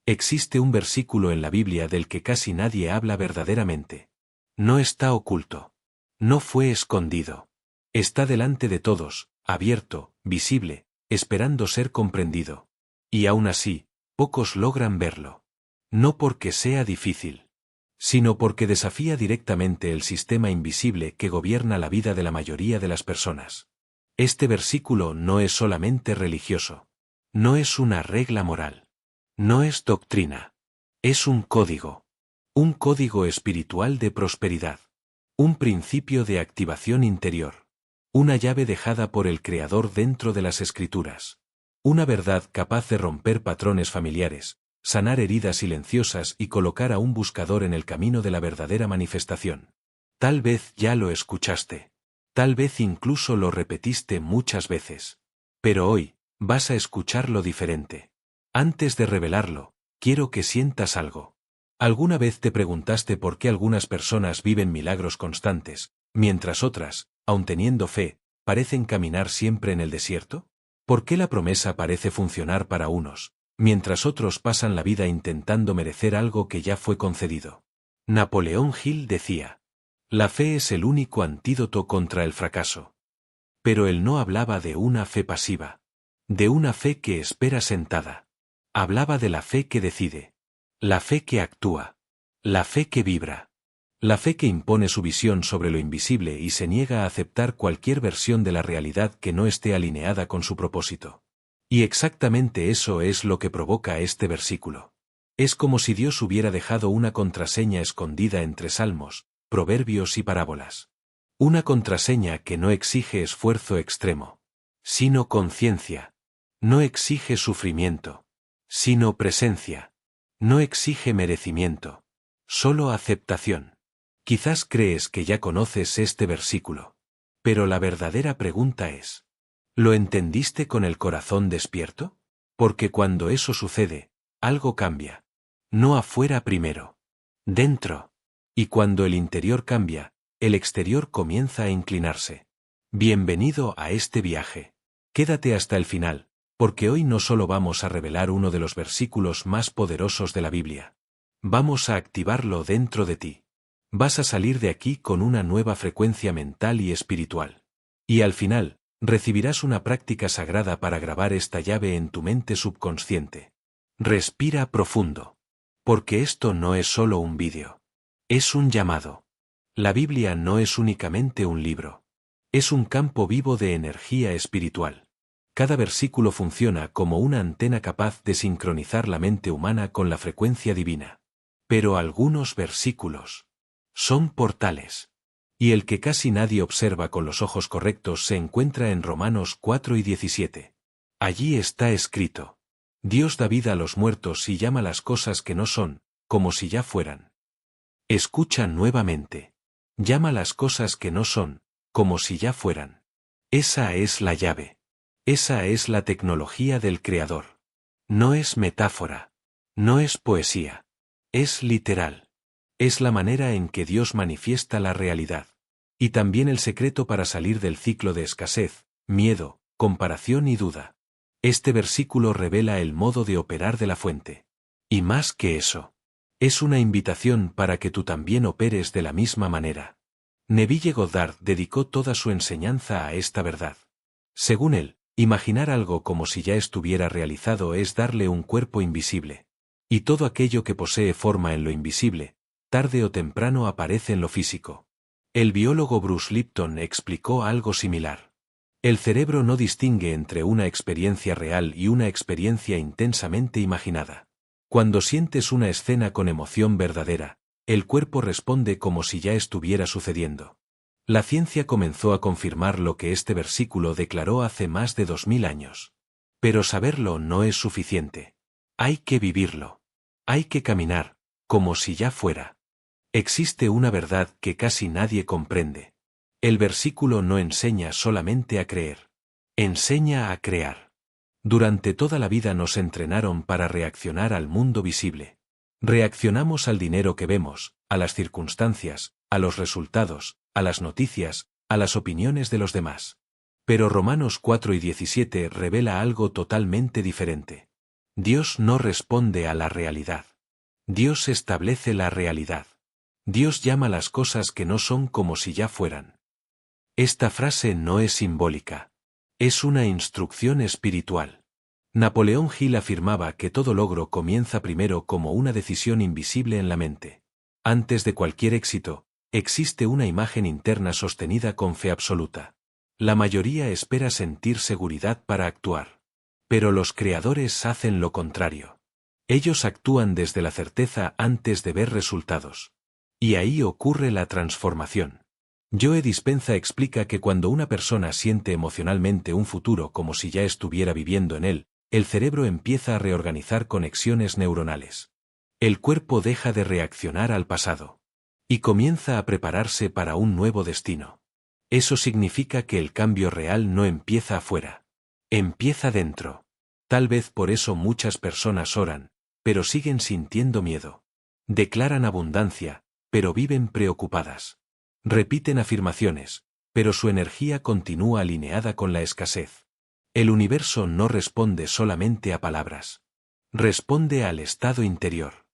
Existe un versículo en la Biblia del que casi nadie habla verdaderamente. No está oculto. No fue escondido. Está delante de todos, abierto, visible, esperando ser comprendido. Y aún así, pocos logran verlo. No porque sea difícil, sino porque desafía directamente el sistema invisible que gobierna la vida de la mayoría de las personas. Este versículo no es solamente religioso. No es una regla moral. No es doctrina. Es un código. Un código espiritual de prosperidad. Un principio de activación interior. Una llave dejada por el Creador dentro de las Escrituras. Una verdad capaz de romper patrones familiares, sanar heridas silenciosas y colocar a un buscador en el camino de la verdadera manifestación. Tal vez ya lo escuchaste. Tal vez incluso lo repetiste muchas veces. Pero hoy, vas a escucharlo diferente. Antes de revelarlo, quiero que sientas algo. ¿Alguna vez te preguntaste por qué algunas personas viven milagros constantes, mientras otras, aun teniendo fe, parecen caminar siempre en el desierto? ¿Por qué la promesa parece funcionar para unos, mientras otros pasan la vida intentando merecer algo que ya fue concedido? Napoleón Hill decía: la fe es el único antídoto contra el fracaso. Pero él no hablaba de una fe pasiva. De una fe que espera sentada. Hablaba de la fe que decide. La fe que actúa. La fe que vibra. La fe que impone su visión sobre lo invisible y se niega a aceptar cualquier versión de la realidad que no esté alineada con su propósito. Y exactamente eso es lo que provoca este versículo. Es como si Dios hubiera dejado una contraseña escondida entre salmos, proverbios y parábolas. Una contraseña que no exige esfuerzo extremo, sino conciencia. No exige sufrimiento, sino presencia. No exige merecimiento, solo aceptación. Quizás crees que ya conoces este versículo. Pero la verdadera pregunta es: ¿lo entendiste con el corazón despierto? Porque cuando eso sucede, algo cambia. No afuera primero. Dentro. Y cuando el interior cambia, el exterior comienza a inclinarse. Bienvenido a este viaje. Quédate hasta el final, porque hoy no solo vamos a revelar uno de los versículos más poderosos de la Biblia. Vamos a activarlo dentro de ti. Vas a salir de aquí con una nueva frecuencia mental y espiritual. Y al final, recibirás una práctica sagrada para grabar esta llave en tu mente subconsciente. Respira profundo. Porque esto no es solo un vídeo. Es un llamado. La Biblia no es únicamente un libro. Es un campo vivo de energía espiritual. Cada versículo funciona como una antena capaz de sincronizar la mente humana con la frecuencia divina. Pero algunos versículos son portales. Y el que casi nadie observa con los ojos correctos se encuentra en Romanos 4 y 17. Allí está escrito: Dios da vida a los muertos y llama las cosas que no son, como si ya fueran. Escucha nuevamente. Llama las cosas que no son, como si ya fueran. Esa es la llave. Esa es la tecnología del Creador. No es metáfora. No es poesía. Es literal. Es la manera en que Dios manifiesta la realidad. Y también el secreto para salir del ciclo de escasez, miedo, comparación y duda. Este versículo revela el modo de operar de la fuente. Y más que eso, es una invitación para que tú también operes de la misma manera. Neville Goddard dedicó toda su enseñanza a esta verdad. Según él, imaginar algo como si ya estuviera realizado es darle un cuerpo invisible. Y todo aquello que posee forma en lo invisible, tarde o temprano aparece en lo físico. El biólogo Bruce Lipton explicó algo similar. El cerebro no distingue entre una experiencia real y una experiencia intensamente imaginada. Cuando sientes una escena con emoción verdadera, el cuerpo responde como si ya estuviera sucediendo. La ciencia comenzó a confirmar lo que este versículo declaró hace más de 2000 años. Pero saberlo no es suficiente. Hay que vivirlo. Hay que caminar, como si ya fuera. Existe una verdad que casi nadie comprende. El versículo no enseña solamente a creer. Enseña a crear. Durante toda la vida nos entrenaron para reaccionar al mundo visible. Reaccionamos al dinero que vemos, a las circunstancias, a los resultados, a las noticias, a las opiniones de los demás. Pero Romanos 4 y 17 revela algo totalmente diferente. Dios no responde a la realidad. Dios establece la realidad. Dios llama las cosas que no son como si ya fueran. Esta frase no es simbólica. Es una instrucción espiritual. Napoleón Hill afirmaba que todo logro comienza primero como una decisión invisible en la mente. Antes de cualquier éxito, existe una imagen interna sostenida con fe absoluta. La mayoría espera sentir seguridad para actuar. Pero los creadores hacen lo contrario. Ellos actúan desde la certeza antes de ver resultados. Y ahí ocurre la transformación. Joe Dispenza explica que cuando una persona siente emocionalmente un futuro como si ya estuviera viviendo en él, el cerebro empieza a reorganizar conexiones neuronales. El cuerpo deja de reaccionar al pasado. Y comienza a prepararse para un nuevo destino. Eso significa que el cambio real no empieza afuera. Empieza dentro. Tal vez por eso muchas personas oran, pero siguen sintiendo miedo. Declaran abundancia, pero viven preocupadas. Repiten afirmaciones, pero su energía continúa alineada con la escasez. El universo no responde solamente a palabras. Responde al estado interior.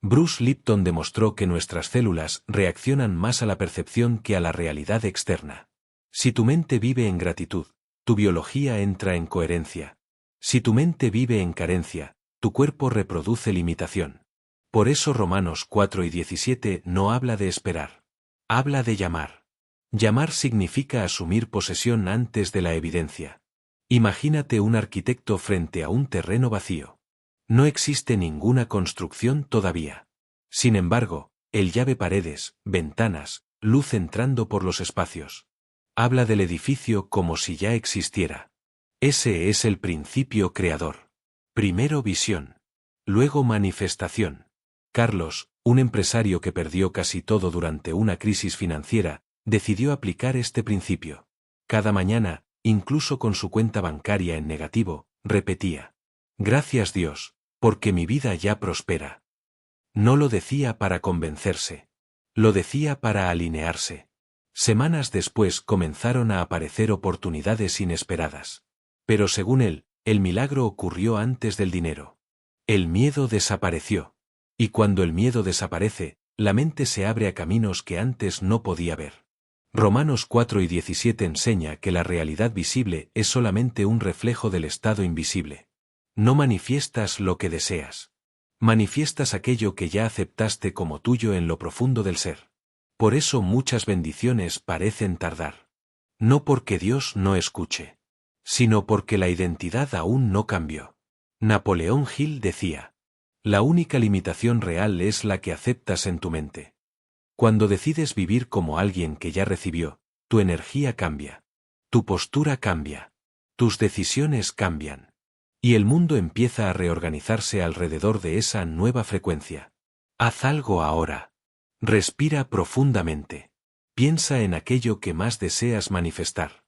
Bruce Lipton demostró que nuestras células reaccionan más a la percepción que a la realidad externa. Si tu mente vive en gratitud, tu biología entra en coherencia. Si tu mente vive en carencia, tu cuerpo reproduce limitación. Por eso Romanos 4:17 no habla de esperar. Habla de llamar. Llamar significa asumir posesión antes de la evidencia. Imagínate un arquitecto frente a un terreno vacío. No existe ninguna construcción todavía. Sin embargo, él ya ve paredes, ventanas, luz entrando por los espacios. Habla del edificio como si ya existiera. Ese es el principio creador. Primero visión. Luego manifestación. Carlos, un empresario que perdió casi todo durante una crisis financiera, decidió aplicar este principio. Cada mañana, incluso con su cuenta bancaria en negativo, repetía: «Gracias Dios, porque mi vida ya prospera». No lo decía para convencerse. Lo decía para alinearse. Semanas después comenzaron a aparecer oportunidades inesperadas. Pero según él, el milagro ocurrió antes del dinero. El miedo desapareció. Y cuando el miedo desaparece, la mente se abre a caminos que antes no podía ver. Romanos 4:17 enseña que la realidad visible es solamente un reflejo del estado invisible. No manifiestas lo que deseas. Manifiestas aquello que ya aceptaste como tuyo en lo profundo del ser. Por eso muchas bendiciones parecen tardar. No porque Dios no escuche, sino porque la identidad aún no cambió. Napoleón Hill decía: «La única limitación real es la que aceptas en tu mente». Cuando decides vivir como alguien que ya recibió, tu energía cambia. Tu postura cambia. Tus decisiones cambian. Y el mundo empieza a reorganizarse alrededor de esa nueva frecuencia. Haz algo ahora. Respira profundamente. Piensa en aquello que más deseas manifestar.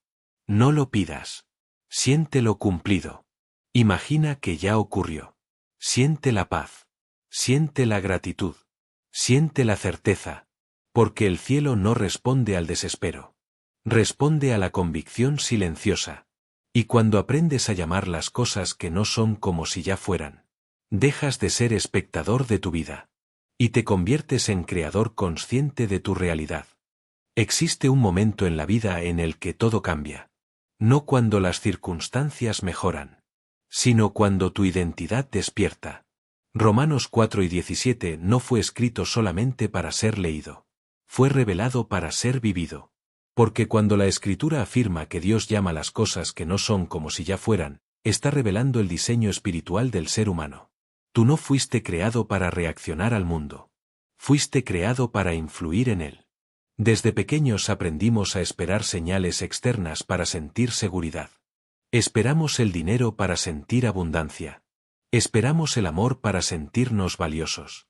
No lo pidas. Siéntelo cumplido. Imagina que ya ocurrió. Siente la paz. Siente la gratitud. Siente la certeza. Porque el cielo no responde al desespero. Responde a la convicción silenciosa. Y cuando aprendes a llamar las cosas que no son como si ya fueran, dejas de ser espectador de tu vida. Y te conviertes en creador consciente de tu realidad. Existe un momento en la vida en el que todo cambia. No cuando las circunstancias mejoran, sino cuando tu identidad despierta. Romanos 4:17 no fue escrito solamente para ser leído. Fue revelado para ser vivido. Porque cuando la Escritura afirma que Dios llama las cosas que no son como si ya fueran, está revelando el diseño espiritual del ser humano. Tú no fuiste creado para reaccionar al mundo. Fuiste creado para influir en él. Desde pequeños aprendimos a esperar señales externas para sentir seguridad. Esperamos el dinero para sentir abundancia. Esperamos el amor para sentirnos valiosos.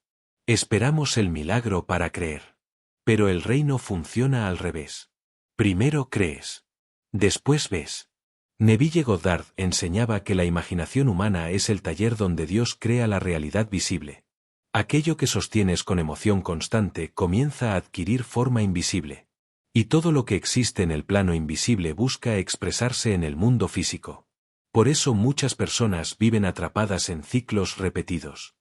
Esperamos el milagro para creer. Pero el reino funciona al revés. Primero crees. Después ves. Neville Goddard enseñaba que la imaginación humana es el taller donde Dios crea la realidad visible. Aquello que sostienes con emoción constante comienza a adquirir forma invisible. Y todo lo que existe en el plano invisible busca expresarse en el mundo físico. Por eso muchas personas viven atrapadas en ciclos repetidos.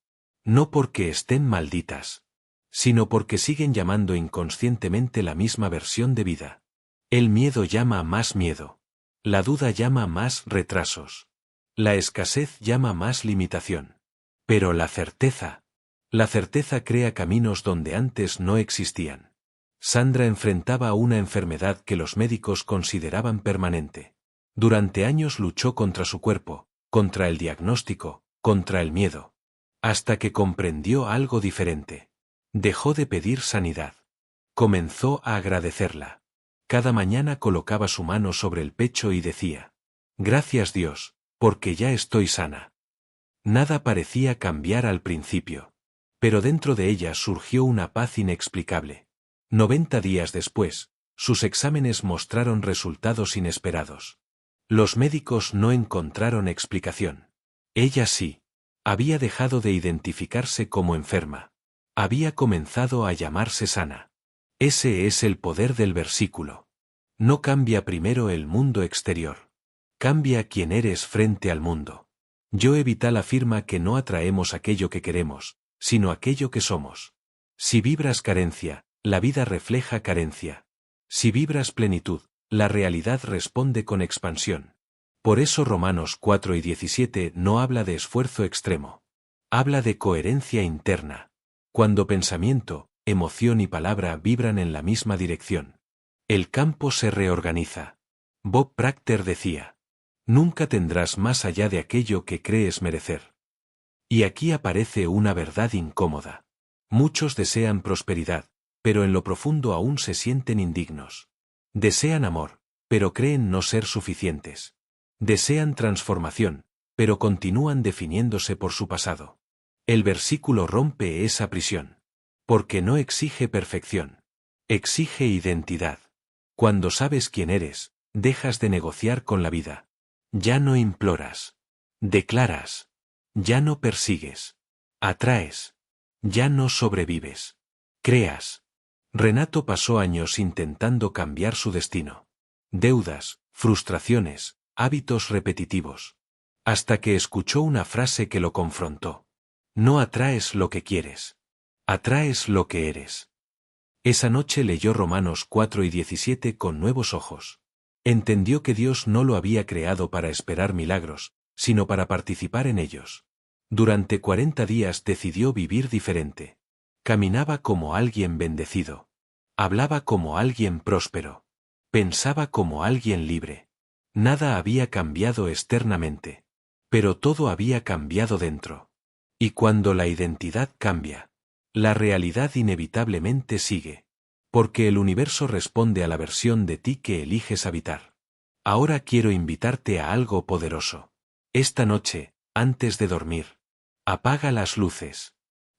No porque estén malditas, sino porque siguen llamando inconscientemente la misma versión de vida. El miedo llama a más miedo. La duda llama a más retrasos. La escasez llama a más limitación. Pero la certeza crea caminos donde antes no existían. Sandra enfrentaba una enfermedad que los médicos consideraban permanente. Durante años luchó contra su cuerpo, contra el diagnóstico, contra el miedo. Hasta que comprendió algo diferente. Dejó de pedir sanidad. Comenzó a agradecerla. Cada mañana colocaba su mano sobre el pecho y decía: «Gracias Dios, porque ya estoy sana». Nada parecía cambiar al principio. Pero dentro de ella surgió una paz inexplicable. 90 días después, sus exámenes mostraron resultados inesperados. Los médicos no encontraron explicación. Ella sí. Había dejado de identificarse como enferma. Había comenzado a llamarse sana. Ese es el poder del versículo. No cambia primero el mundo exterior. Cambia quién eres frente al mundo. Joe Vital afirma que no atraemos aquello que queremos, sino aquello que somos. Si vibras carencia, la vida refleja carencia. Si vibras plenitud, la realidad responde con expansión. Por eso Romanos 4:17 no habla de esfuerzo extremo. Habla de coherencia interna. Cuando pensamiento, emoción y palabra vibran en la misma dirección, el campo se reorganiza. Bob Proctor decía: «Nunca tendrás más allá de aquello que crees merecer». Y aquí aparece una verdad incómoda. Muchos desean prosperidad, pero en lo profundo aún se sienten indignos. Desean amor, pero creen no ser suficientes. Desean transformación, pero continúan definiéndose por su pasado. El versículo rompe esa prisión. Porque no exige perfección. Exige identidad. Cuando sabes quién eres, dejas de negociar con la vida. Ya no imploras. Declaras. Ya no persigues. Atraes. Ya no sobrevives. Creas. Renato pasó años intentando cambiar su destino. Deudas, frustraciones, hábitos repetitivos. Hasta que escuchó una frase que lo confrontó. No atraes lo que quieres. Atraes lo que eres. Esa noche leyó Romanos 4:17 con nuevos ojos. Entendió que Dios no lo había creado para esperar milagros, sino para participar en ellos. Durante 40 días decidió vivir diferente. Caminaba como alguien bendecido. Hablaba como alguien próspero. Pensaba como alguien libre. Nada había cambiado externamente. Pero todo había cambiado dentro. Y cuando la identidad cambia, la realidad inevitablemente sigue. Porque el universo responde a la versión de ti que eliges habitar. Ahora quiero invitarte a algo poderoso. Esta noche, antes de dormir, apaga las luces.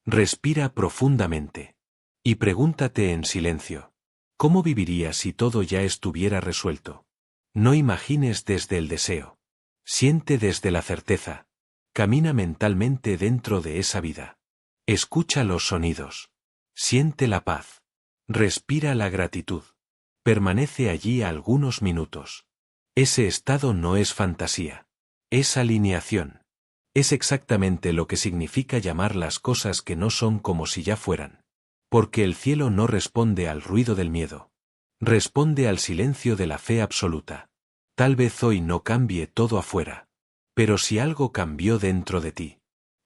Respira profundamente. Y pregúntate en silencio: ¿cómo vivirías si todo ya estuviera resuelto? No imagines desde el deseo. Siente desde la certeza. Camina mentalmente dentro de esa vida. Escucha los sonidos. Siente la paz. Respira la gratitud. Permanece allí algunos minutos. Ese estado no es fantasía. Es alineación. Es exactamente lo que significa llamar las cosas que no son como si ya fueran. Porque el cielo no responde al ruido del miedo. Responde al silencio de la fe absoluta. Tal vez hoy no cambie todo afuera. Pero si algo cambió dentro de ti,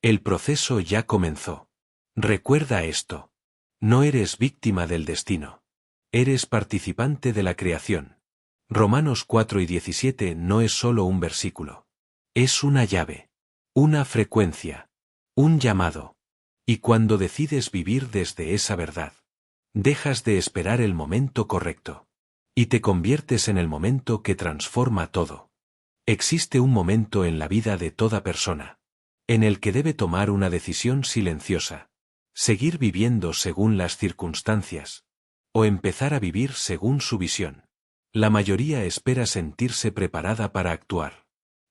el proceso ya comenzó. Recuerda esto. No eres víctima del destino. Eres participante de la creación. Romanos 4:17 no es solo un versículo. Es una llave. Una frecuencia. Un llamado. Y cuando decides vivir desde esa verdad, dejas de esperar el momento correcto. Y te conviertes en el momento que transforma todo. Existe un momento en la vida de toda persona, en el que debe tomar una decisión silenciosa. Seguir viviendo según las circunstancias. O empezar a vivir según su visión. La mayoría espera sentirse preparada para actuar.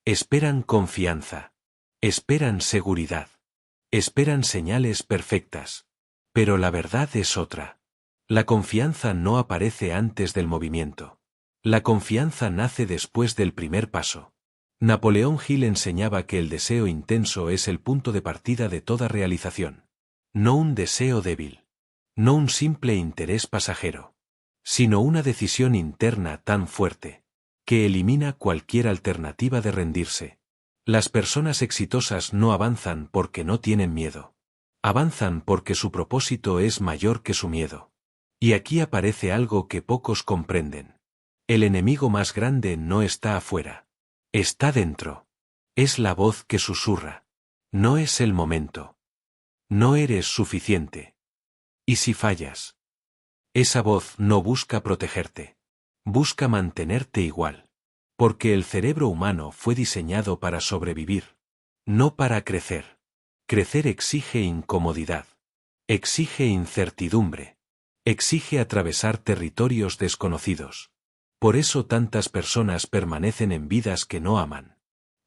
Esperan confianza. Esperan seguridad. Esperan señales perfectas. Pero la verdad es otra. La confianza no aparece antes del movimiento. La confianza nace después del primer paso. Napoleón Hill enseñaba que el deseo intenso es el punto de partida de toda realización. No un deseo débil. No un simple interés pasajero. Sino una decisión interna tan fuerte, que elimina cualquier alternativa de rendirse. Las personas exitosas no avanzan porque no tienen miedo. Avanzan porque su propósito es mayor que su miedo. Y aquí aparece algo que pocos comprenden. El enemigo más grande no está afuera. Está dentro. Es la voz que susurra. No es el momento. No eres suficiente. ¿Y si fallas? Esa voz no busca protegerte. Busca mantenerte igual. Porque el cerebro humano fue diseñado para sobrevivir. No para crecer. Crecer exige incomodidad. Exige incertidumbre. Exige atravesar territorios desconocidos. Por eso tantas personas permanecen en vidas que no aman.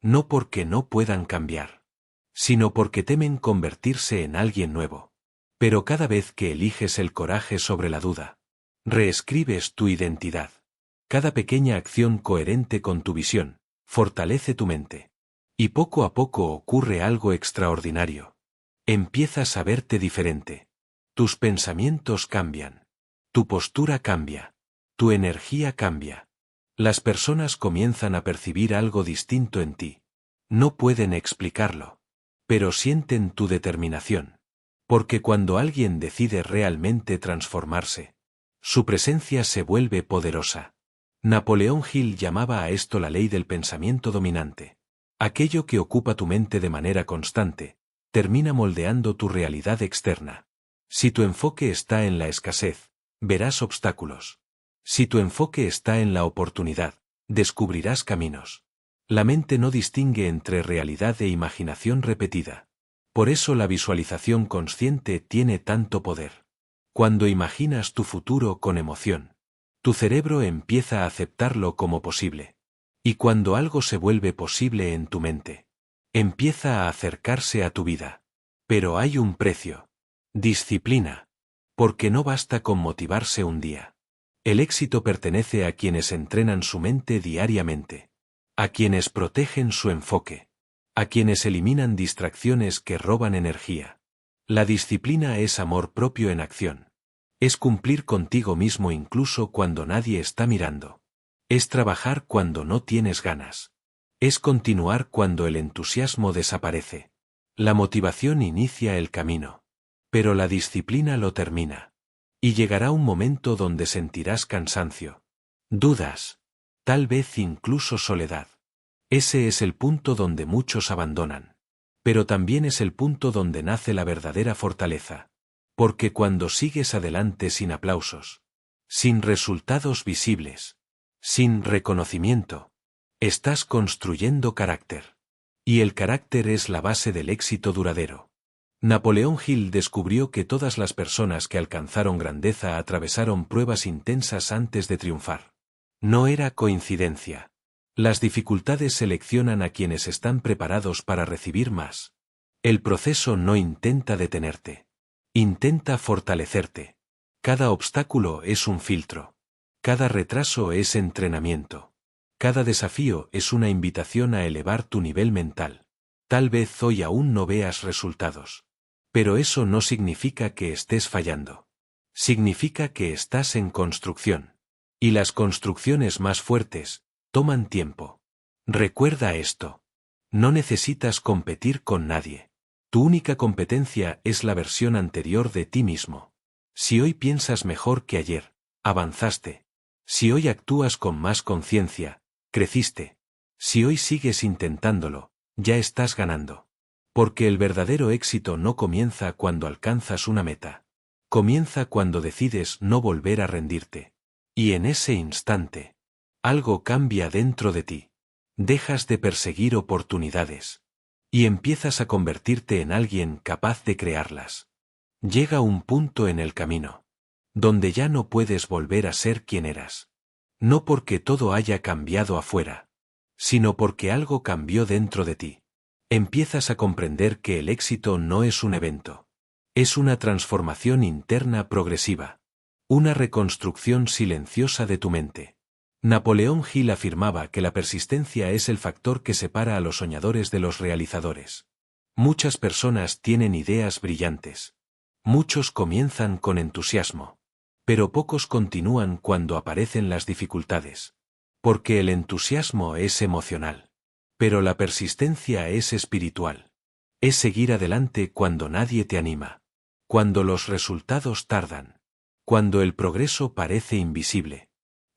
No porque no puedan cambiar, sino porque temen convertirse en alguien nuevo. Pero cada vez que eliges el coraje sobre la duda, reescribes tu identidad. Cada pequeña acción coherente con tu visión fortalece tu mente. Y poco a poco ocurre algo extraordinario. Empiezas a verte diferente. Tus pensamientos cambian. Tu postura cambia. Tu energía cambia. Las personas comienzan a percibir algo distinto en ti. No pueden explicarlo. Pero sienten tu determinación. Porque cuando alguien decide realmente transformarse, su presencia se vuelve poderosa. Napoleón Hill llamaba a esto la ley del pensamiento dominante. Aquello que ocupa tu mente de manera constante, termina moldeando tu realidad externa. Si tu enfoque está en la escasez, verás obstáculos. Si tu enfoque está en la oportunidad, descubrirás caminos. La mente no distingue entre realidad e imaginación repetida. Por eso la visualización consciente tiene tanto poder. Cuando imaginas tu futuro con emoción, tu cerebro empieza a aceptarlo como posible. Y cuando algo se vuelve posible en tu mente, empieza a acercarse a tu vida. Pero hay un precio. Disciplina. Porque no basta con motivarse un día. El éxito pertenece a quienes entrenan su mente diariamente. A quienes protegen su enfoque. A quienes eliminan distracciones que roban energía. La disciplina es amor propio en acción. Es cumplir contigo mismo incluso cuando nadie está mirando. Es trabajar cuando no tienes ganas. Es continuar cuando el entusiasmo desaparece. La motivación inicia el camino. Pero la disciplina lo termina. Y llegará un momento donde sentirás cansancio. Dudas. Tal vez incluso soledad. Ese es el punto donde muchos abandonan. Pero también es el punto donde nace la verdadera fortaleza. Porque cuando sigues adelante sin aplausos, sin resultados visibles, sin reconocimiento, estás construyendo carácter. Y el carácter es la base del éxito duradero. Napoleón Hill descubrió que todas las personas que alcanzaron grandeza atravesaron pruebas intensas antes de triunfar. No era coincidencia. Las dificultades seleccionan a quienes están preparados para recibir más. El proceso no intenta detenerte. Intenta fortalecerte. Cada obstáculo es un filtro. Cada retraso es entrenamiento. Cada desafío es una invitación a elevar tu nivel mental. Tal vez hoy aún no veas resultados. Pero eso no significa que estés fallando. Significa que estás en construcción. Y las construcciones más fuertes toman tiempo. Recuerda esto. No necesitas competir con nadie. Tu única competencia es la versión anterior de ti mismo. Si hoy piensas mejor que ayer, avanzaste. Si hoy actúas con más conciencia, creciste. Si hoy sigues intentándolo, ya estás ganando. Porque el verdadero éxito no comienza cuando alcanzas una meta. Comienza cuando decides no volver a rendirte. Y en ese instante, algo cambia dentro de ti. Dejas de perseguir oportunidades. Y empiezas a convertirte en alguien capaz de crearlas. Llega un punto en el camino, donde ya no puedes volver a ser quien eras. No porque todo haya cambiado afuera, sino porque algo cambió dentro de ti. Empiezas a comprender que el éxito no es un evento. Es una transformación interna progresiva. Una reconstrucción silenciosa de tu mente. Napoleón Hill afirmaba que la persistencia es el factor que separa a los soñadores de los realizadores. Muchas personas tienen ideas brillantes. Muchos comienzan con entusiasmo. Pero pocos continúan cuando aparecen las dificultades. Porque el entusiasmo es emocional. Pero la persistencia es espiritual. Es seguir adelante cuando nadie te anima. Cuando los resultados tardan. Cuando el progreso parece invisible.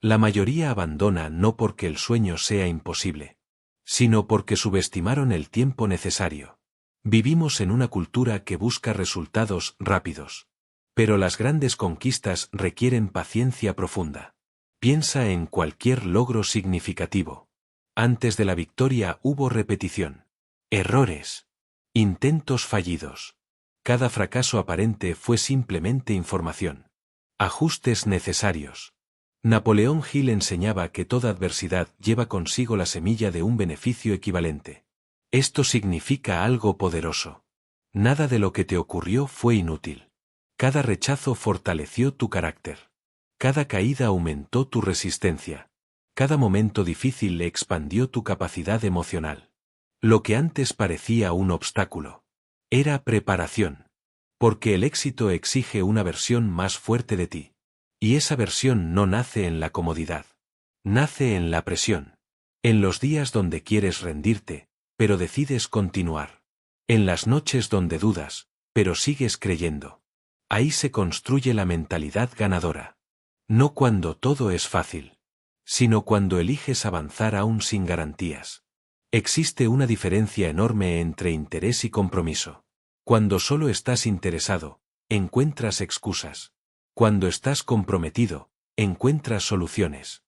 La mayoría abandona no porque el sueño sea imposible, sino porque subestimaron el tiempo necesario. Vivimos en una cultura que busca resultados rápidos. Pero las grandes conquistas requieren paciencia profunda. Piensa en cualquier logro significativo. Antes de la victoria hubo repetición. Errores. Intentos fallidos. Cada fracaso aparente fue simplemente información. Ajustes necesarios. Napoleón Hill enseñaba que toda adversidad lleva consigo la semilla de un beneficio equivalente. Esto significa algo poderoso. Nada de lo que te ocurrió fue inútil. Cada rechazo fortaleció tu carácter. Cada caída aumentó tu resistencia. Cada momento difícil le expandió tu capacidad emocional. Lo que antes parecía un obstáculo era preparación. Porque el éxito exige una versión más fuerte de ti. Y esa versión no nace en la comodidad. Nace en la presión. En los días donde quieres rendirte, pero decides continuar. En las noches donde dudas, pero sigues creyendo. Ahí se construye la mentalidad ganadora. No cuando todo es fácil, sino cuando eliges avanzar aún sin garantías. Existe una diferencia enorme entre interés y compromiso. Cuando solo estás interesado, encuentras excusas. Cuando estás comprometido, encuentras soluciones.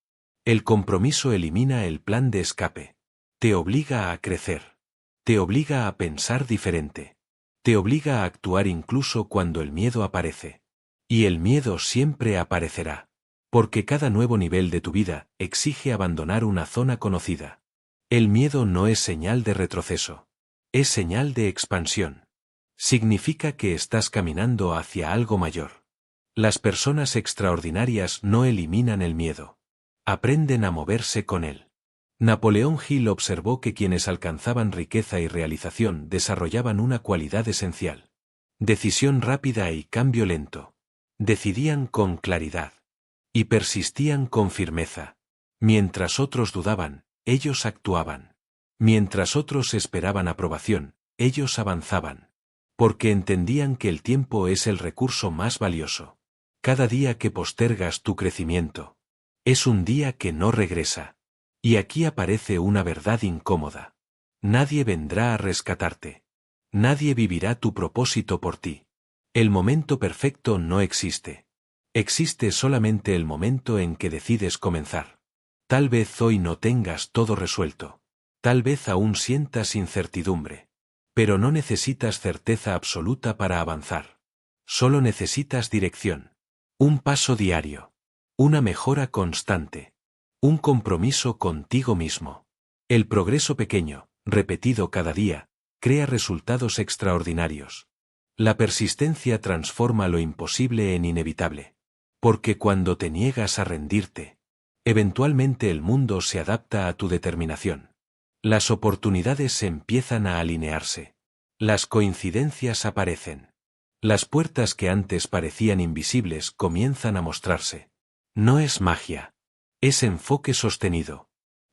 El compromiso elimina el plan de escape. Te obliga a crecer. Te obliga a pensar diferente. Te obliga a actuar incluso cuando el miedo aparece. Y el miedo siempre aparecerá. Porque cada nuevo nivel de tu vida exige abandonar una zona conocida. El miedo no es señal de retroceso. Es señal de expansión. Significa que estás caminando hacia algo mayor. Las personas extraordinarias no eliminan el miedo. Aprenden a moverse con él. Napoleón Hill observó que quienes alcanzaban riqueza y realización desarrollaban una cualidad esencial. Decisión rápida y cambio lento. Decidían con claridad. Y persistían con firmeza. Mientras otros dudaban, ellos actuaban. Mientras otros esperaban aprobación, ellos avanzaban. Porque entendían que el tiempo es el recurso más valioso. Cada día que postergas tu crecimiento es un día que no regresa. Y aquí aparece una verdad incómoda. Nadie vendrá a rescatarte. Nadie vivirá tu propósito por ti. El momento perfecto no existe. Existe solamente el momento en que decides comenzar. Tal vez hoy no tengas todo resuelto. Tal vez aún sientas incertidumbre. Pero no necesitas certeza absoluta para avanzar. Solo necesitas dirección. Un paso diario. Una mejora constante. Un compromiso contigo mismo. El progreso pequeño, repetido cada día, crea resultados extraordinarios. La persistencia transforma lo imposible en inevitable. Porque cuando te niegas a rendirte, eventualmente el mundo se adapta a tu determinación. Las oportunidades empiezan a alinearse. Las coincidencias aparecen. Las puertas que antes parecían invisibles comienzan a mostrarse. No es magia. Es enfoque sostenido.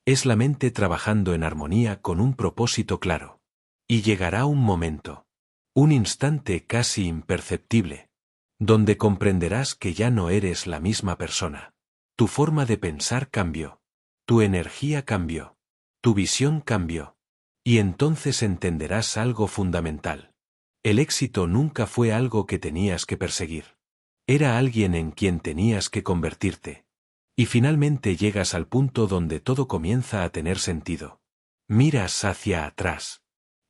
Es la mente trabajando en armonía con un propósito claro. Y llegará un momento. Un instante casi imperceptible. Donde comprenderás que ya no eres la misma persona. Tu forma de pensar cambió. Tu energía cambió. Tu visión cambió. Y entonces entenderás algo fundamental. El éxito nunca fue algo que tenías que perseguir. Era alguien en quien tenías que convertirte. Y finalmente llegas al punto donde todo comienza a tener sentido. Miras hacia atrás.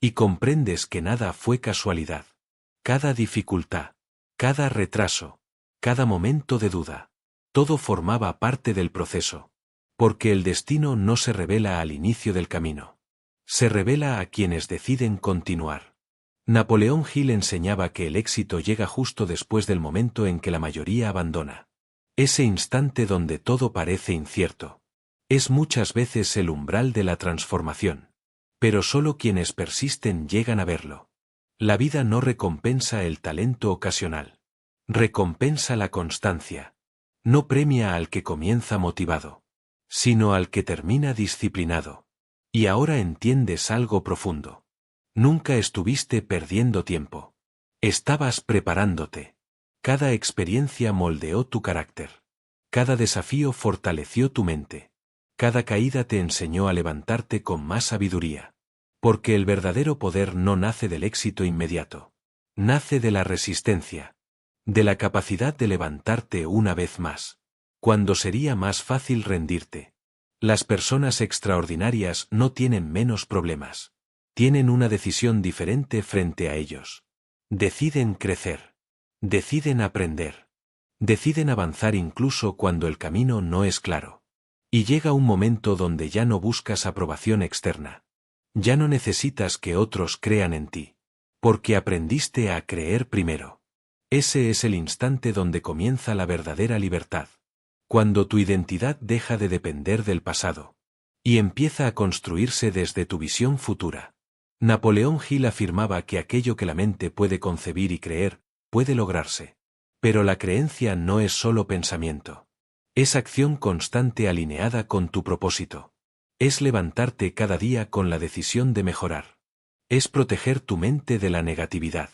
Y comprendes que nada fue casualidad. Cada dificultad, cada retraso, cada momento de duda, todo formaba parte del proceso. Porque el destino no se revela al inicio del camino. Se revela a quienes deciden continuar. Napoleón Hill enseñaba que el éxito llega justo después del momento en que la mayoría abandona. Ese instante donde todo parece incierto. Es muchas veces el umbral de la transformación. Pero solo quienes persisten llegan a verlo. La vida no recompensa el talento ocasional. Recompensa la constancia. No premia al que comienza motivado, sino al que termina disciplinado. Y ahora entiendes algo profundo. Nunca estuviste perdiendo tiempo. Estabas preparándote. Cada experiencia moldeó tu carácter. Cada desafío fortaleció tu mente. Cada caída te enseñó a levantarte con más sabiduría. Porque el verdadero poder no nace del éxito inmediato. Nace de la resistencia. De la capacidad de levantarte una vez más. Cuando sería más fácil rendirte. Las personas extraordinarias no tienen menos problemas. Tienen una decisión diferente frente a ellos. Deciden crecer. Deciden aprender. Deciden avanzar incluso cuando el camino no es claro. Y llega un momento donde ya no buscas aprobación externa. Ya no necesitas que otros crean en ti. Porque aprendiste a creer primero. Ese es el instante donde comienza la verdadera libertad. Cuando tu identidad deja de depender del pasado. Y empieza a construirse desde tu visión futura. Napoleón Hill afirmaba que aquello que la mente puede concebir y creer, puede lograrse. Pero la creencia no es solo pensamiento. Es acción constante alineada con tu propósito. Es levantarte cada día con la decisión de mejorar. Es proteger tu mente de la negatividad.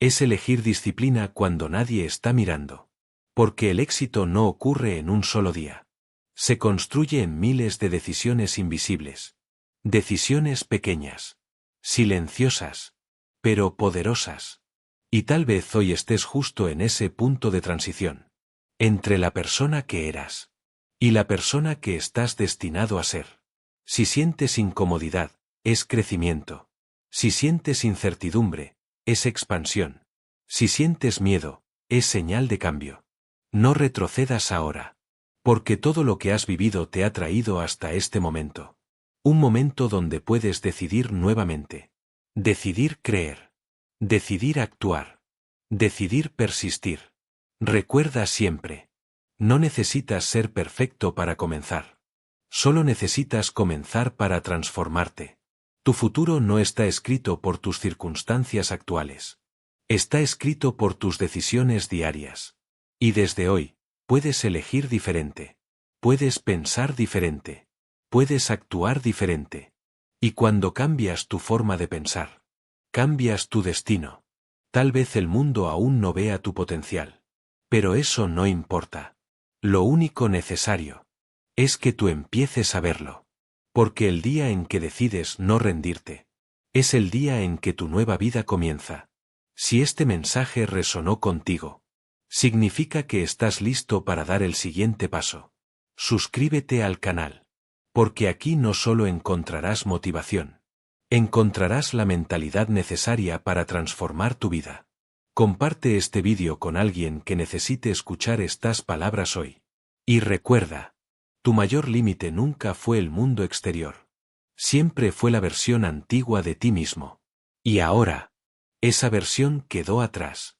Es elegir disciplina cuando nadie está mirando. Porque el éxito no ocurre en un solo día. Se construye en miles de decisiones invisibles. Decisiones pequeñas. Silenciosas. Pero poderosas. Y tal vez hoy estés justo en ese punto de transición. Entre la persona que eras. Y la persona que estás destinado a ser. Si sientes incomodidad, es crecimiento. Si sientes incertidumbre, es expansión. Si sientes miedo, es señal de cambio. No retrocedas ahora. Porque todo lo que has vivido te ha traído hasta este momento. Un momento donde puedes decidir nuevamente. Decidir creer. Decidir actuar. Decidir persistir. Recuerda siempre. No necesitas ser perfecto para comenzar. Solo necesitas comenzar para transformarte. Tu futuro no está escrito por tus circunstancias actuales. Está escrito por tus decisiones diarias. Y desde hoy, puedes elegir diferente. Puedes pensar diferente. Puedes actuar diferente. Y cuando cambias tu forma de pensar, cambias tu destino. Tal vez el mundo aún no vea tu potencial. Pero eso no importa. Lo único necesario es que tú empieces a verlo. Porque el día en que decides no rendirte, es el día en que tu nueva vida comienza. Si este mensaje resonó contigo, significa que estás listo para dar el siguiente paso. Suscríbete al canal. Porque aquí no solo encontrarás motivación. Encontrarás la mentalidad necesaria para transformar tu vida. Comparte este vídeo con alguien que necesite escuchar estas palabras hoy. Y recuerda, tu mayor límite nunca fue el mundo exterior. Siempre fue la versión antigua de ti mismo. Y ahora, esa versión quedó atrás.